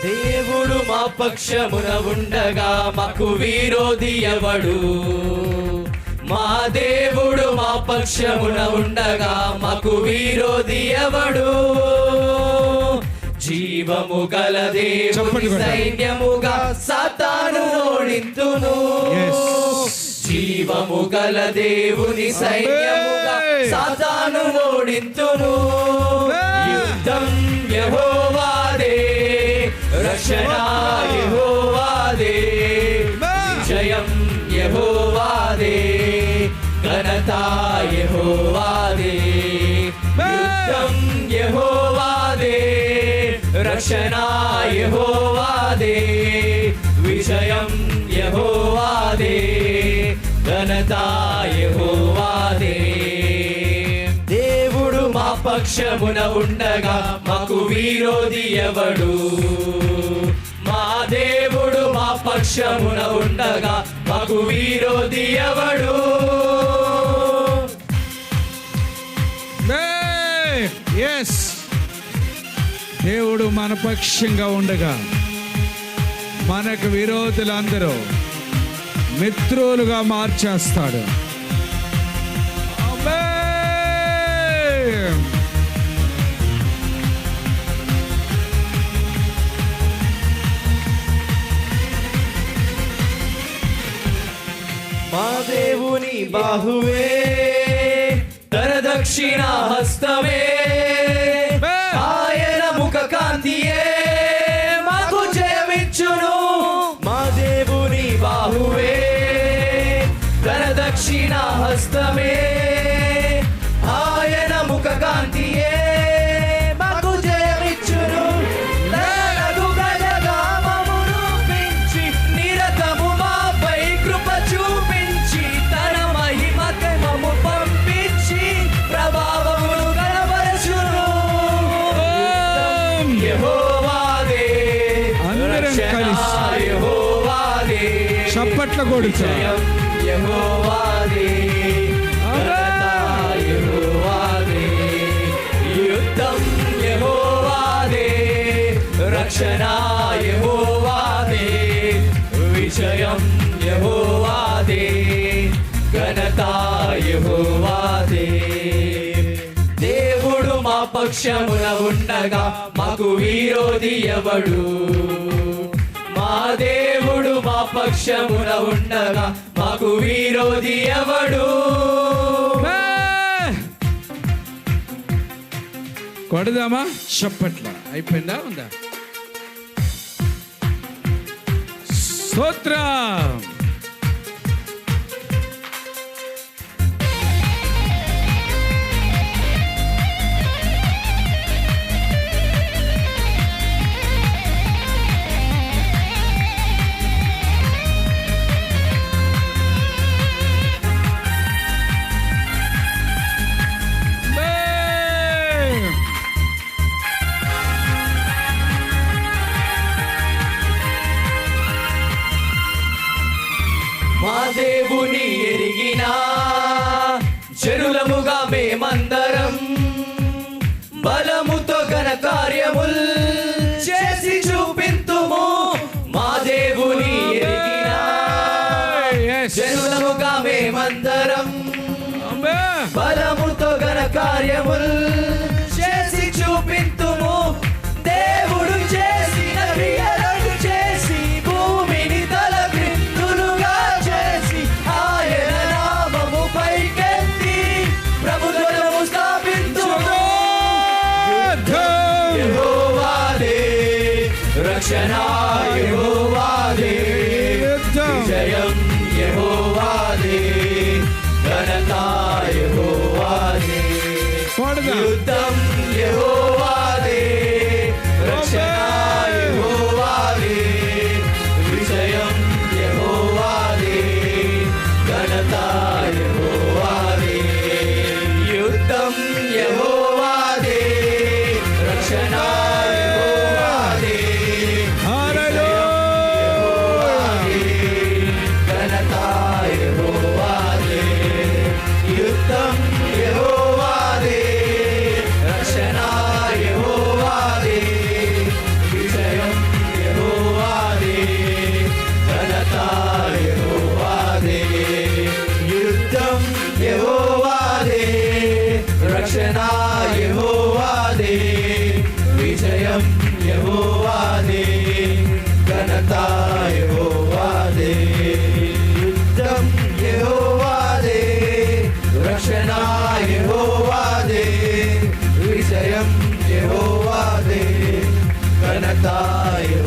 దేవుడు మా పక్షమున ఉండగా మాకు విరోధి ఎవడు? మా దేవుడు మా పక్షమున ఉండగా మాకు విరోధి ఎవడు? జీవము గల దేవుని సైన్యముగా సాతాను ఓడింతును. జీవము గల దేవుని సైన్యముగా సాతాను ఓడింతును. యుద్ధం యెహోవాదే, రక్షణ యెహోవాదే, విజయం యెహోవాదే, ఘనత యెహోవాదే. యుద్ధం యెహోవాదే, రక్షణ యెహోవాదే, విజయం యెహోవాదే, ఘనత యెహోవాదే. దేవుడు మా పక్షమున ఉండగా మాకు విరోధి ఎవడు? మా దేవుడు మా పక్షమున ఉండగా మాకు విరోధి ఎవడు? దేవుడు మన పక్షంగా ఉండగా మనకు విరోధులందరూ మిత్రులుగా మార్చేస్తాడు. మా దేవుని బాహువే, తన దక్షిణ హస్తమే, ఆయన ముఖ కాంతియే మాకు జయమిచ్చును. మా దేవుని బాహువే, తన దక్షిణ హస్తమే, ఆయన ముఖ కాంతియే మాకు జయమిచ్చును. తనకు ప్రజగా మమ్మును పెంచి నిరతము మాపై కృప చూపించి తన మహిమకై మమ్ము పంపించి ప్రభావమును కనబరచును. యెహోవాదే, రక్షణ యెహోవాదే, చప్పట్ల కొడుచు యెహోవాదే, ఘనత యెహోవాదే. యుద్ధం యెహోవాదే, రక్షణ యెహోవాదే, విజయం యెహోవాదే, ఘనత యెహోవాదే. దేవుడు మా పక్షమున ఉండగా మాకు విరోధి ఎవడు? మా దేవుడు మా పక్షమున ఉండగా మాకు విరోధి ఎవడు? కొడదామా? చప్పట్ల అయిపోయిందా? ఉందా? స్తోత్రం. మా దేవుని ఎరిగిన జనులముగా మేమందరం బలముతో ఘన కార్యముల్ చేసి చూపింతుము. మా దేవుని ఎరిగిన జనులముగా మేమందరం బలముతో ఘన కార్యముల్ చేసి చూపింతుము. దేవుడు చేసిన క్రియలను చేసి భూమిని తలక్రిందులుగా చేసి ఆయన నామము పైకెత్తి ప్రభుత్వము స్థాపించుము. యెహోవాదే, రక్షణ యెహోవాదే, విజయం యెహోవాదే, ఘనత యెహోవాదే. యుద్ధం యెహోవాదే, రక్షణ యెహోవాదే, విజయం యెహోవాదే, ఘనత యెహోవాదే. యుద్ధం యెహోవాదే, రక్షణ యెహోవాదే, యెహోవాదే, ఘనత యెహోవాదే. యుద్ధం యెహోవాదే, ఘనత